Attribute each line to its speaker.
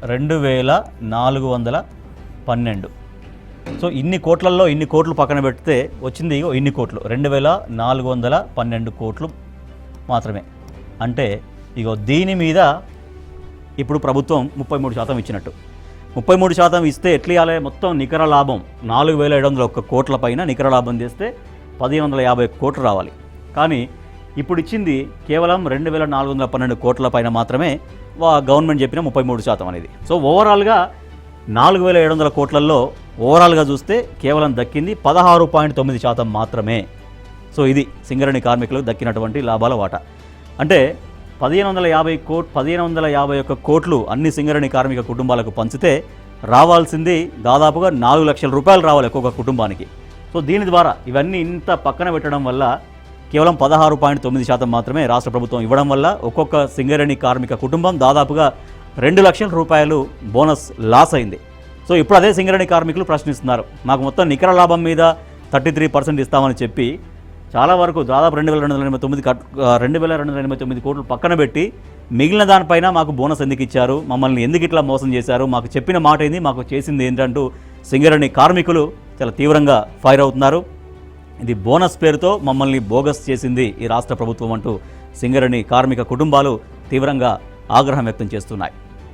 Speaker 1: 22,412. So ఇన్ని కోట్లలో ఇన్ని కోట్లు పక్కన పెడితే వచ్చింది ఇన్ని కోట్లు 2,412 కోట్లు మాత్రమే. అంటే దీని మీద ఇప్పుడు ప్రభుత్వం 33% ఇచ్చినట్టు. 33% ఇస్తే ఎట్లా ఇవ్వాలి? మొత్తం నికర లాభం 4,701 కోట్ల పైన నికర లాభం చేస్తే 1,150 కోట్లు రావాలి. కానీ ఇప్పుడు ఇచ్చింది కేవలం 2,412 కోట్ల పైన మాత్రమే గవర్నమెంట్ చెప్పిన 33% అనేది. సో ఓవరాల్గా 4,700 కోట్లలో ఓవరాల్గా చూస్తే కేవలం దక్కింది 16.9% మాత్రమే. సో ఇది సింగరేణి కార్మికులకు దక్కినటువంటి లాభాల వాటా. అంటే 1,551 కోట్లు అన్ని సింగరేణి కార్మిక కుటుంబాలకు పంచితే రావాల్సింది దాదాపుగా 4 లక్షల రూపాయలు రావాలి ఒక్కొక్క కుటుంబానికి. సో దీని ద్వారా ఇవన్నీ ఇంత పక్కన పెట్టడం వల్ల కేవలం 16.9% మాత్రమే రాష్ట్ర ప్రభుత్వం ఇవ్వడం వల్ల ఒక్కొక్క సింగరేణి కార్మిక కుటుంబం దాదాపుగా 2 లక్షల రూపాయలు బోనస్ లాస్ అయింది. సో ఇప్పుడు అదే సింగరేణి కార్మికులు ప్రశ్నిస్తున్నారు, మాకు మొత్తం నికర లాభం మీద 33% ఇస్తామని చెప్పి చాలా వరకు దాదాపు 2,289 కోట్లు పక్కన పెట్టి మిగిలిన దానిపైన మాకు బోనస్ ఎందుకు ఇచ్చారు, మమ్మల్ని ఎందుకు ఇట్లా మోసం చేశారు, మాకు చెప్పిన మాట ఏంది, మాకు చేసింది ఏంటంటూ సింగరేణి కార్మికులు చాలా తీవ్రంగా ఫైర్ అవుతున్నారు. ఇది బోనస్ పేరుతో మమ్మల్ని బోగస్ చేసింది ఈ రాష్ట్ర ప్రభుత్వం అంటూ సింగరేణి కార్మిక కుటుంబాలు తీవ్రంగా ఆగ్రహం వ్యక్తం చేస్తున్నాయి.